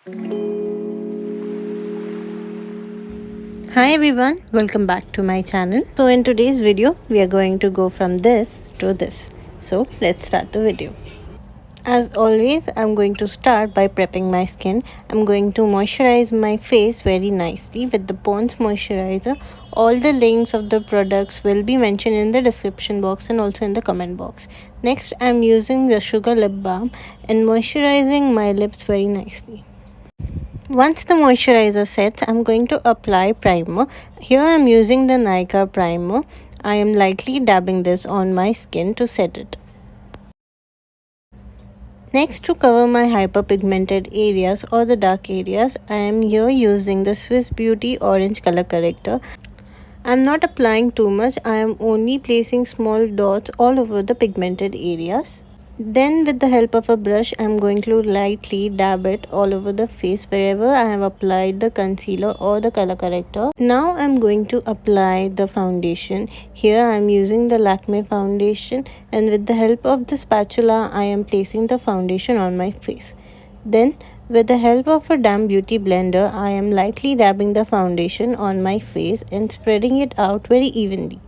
Hi everyone, welcome back to my channel. So in today's video, we are going to go from this to this. So let's start the video. As always, I'm going to start by prepping my skin. I'm going to moisturize my face very nicely with the Pond's moisturizer. All the links of the products will be mentioned in the description box and also in the comment box. Next, I'm using the Sugar Lip Balm and moisturizing my lips very nicely. Once the moisturizer sets, I'm going to apply primer. Here I'm using the Nykaa primer. I am lightly dabbing this on my skin to set it. Next, to cover my hyperpigmented areas or the dark areas, I am here using the Swiss Beauty Orange Color Corrector. I'm not applying too much, I am only placing small dots all over the pigmented areas. Then with the help of a brush, I'm going to lightly dab it all over the face wherever I have applied the concealer or the color corrector. Now I'm going to apply the foundation. Here I'm using the Lakme foundation, and with the help of the spatula, I am placing the foundation on my face. Then with the help of a damp beauty blender, I am lightly dabbing the foundation on my face and spreading it out very evenly.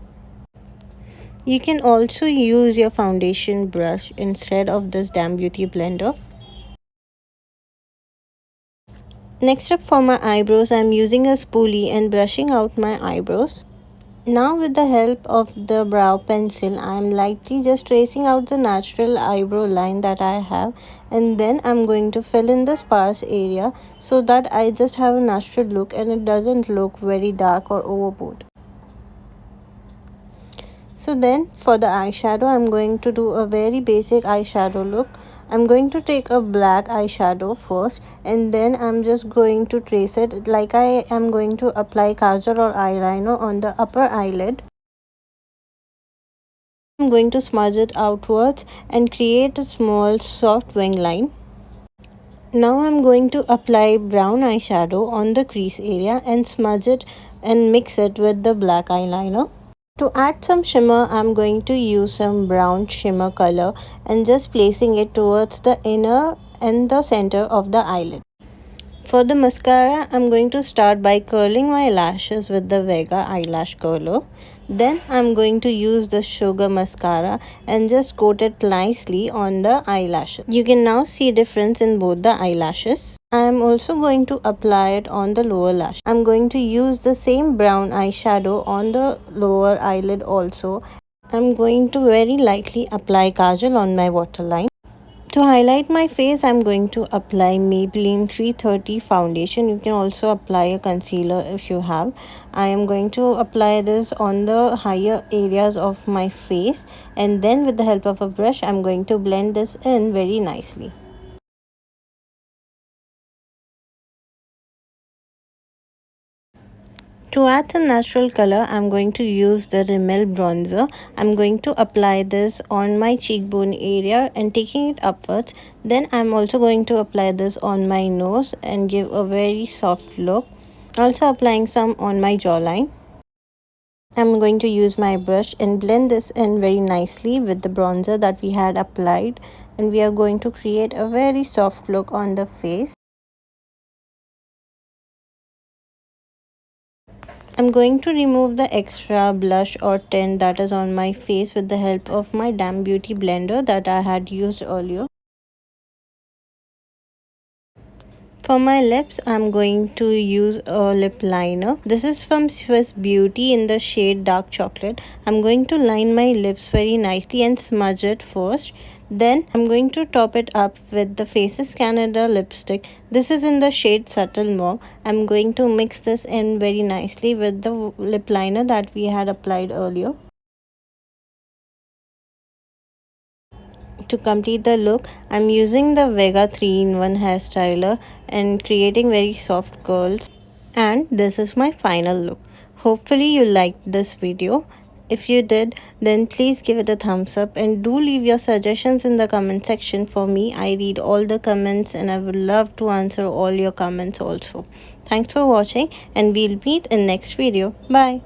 You can also use your foundation brush instead of this damp beauty blender. Next up, for my eyebrows, I am using a spoolie and brushing out my eyebrows. Now with the help of the brow pencil, I am lightly just tracing out the natural eyebrow line that I have, and then I'm going to fill in the sparse area so that I just have a natural look and it doesn't look very dark or overboard. So then for the eyeshadow, I'm going to do a very basic eyeshadow look. I'm going to take a black eyeshadow first, and then I'm just going to trace it like I am going to apply kajal or eyeliner on the upper eyelid. I'm going to smudge it outwards and create a small soft wing line. Now I'm going to apply brown eyeshadow on the crease area and smudge it and mix it with the black eyeliner. To add some shimmer, I'm going to use some brown shimmer color and just placing it towards the inner and the center of the eyelid. For the mascara, I'm going to start by curling my lashes with the Vega eyelash curler. Then I'm going to use the sugar mascara and just coat it nicely on the eyelashes. You can now see difference in both the eyelashes. I am also going to apply it on the lower lash. I'm going to use the same brown eyeshadow on the lower eyelid also. I'm going to very lightly apply kajal on my waterline. To highlight my face, I'm going to apply Maybelline 330 foundation. You can also apply a concealer if you have. I am going to apply this on the higher areas of my face, and then with the help of a brush, I'm going to blend this in very nicely. To add some natural color, I'm going to use the Rimmel bronzer. I'm going to apply this on my cheekbone area and taking it upwards. Then I'm also going to apply this on my nose and give a very soft look. Also applying some on my jawline. I'm going to use my brush and blend this in very nicely with the bronzer that we had applied. And we are going to create a very soft look on the face. I'm going to remove the extra blush or tint that is on my face with the help of my damp beauty blender that I had used earlier. For my lips, I'm going to use a lip liner. This is from Swiss Beauty in the shade Dark Chocolate. I'm going to line my lips very nicely and smudge it first. Then I'm going to top it up with the Faces Canada lipstick. This is in the shade Subtle Mauve. I'm going to mix this in very nicely with the lip liner that we had applied earlier. To complete the look, I'm using the Vega 3-in-1 hairstyler and creating very soft curls. And this is my final look. Hopefully you liked this video. If you did, then please give it a thumbs up and do leave your suggestions in the comment section for me. I read all the comments and I would love to answer all your comments also. Thanks for watching, and we'll meet in next video. Bye.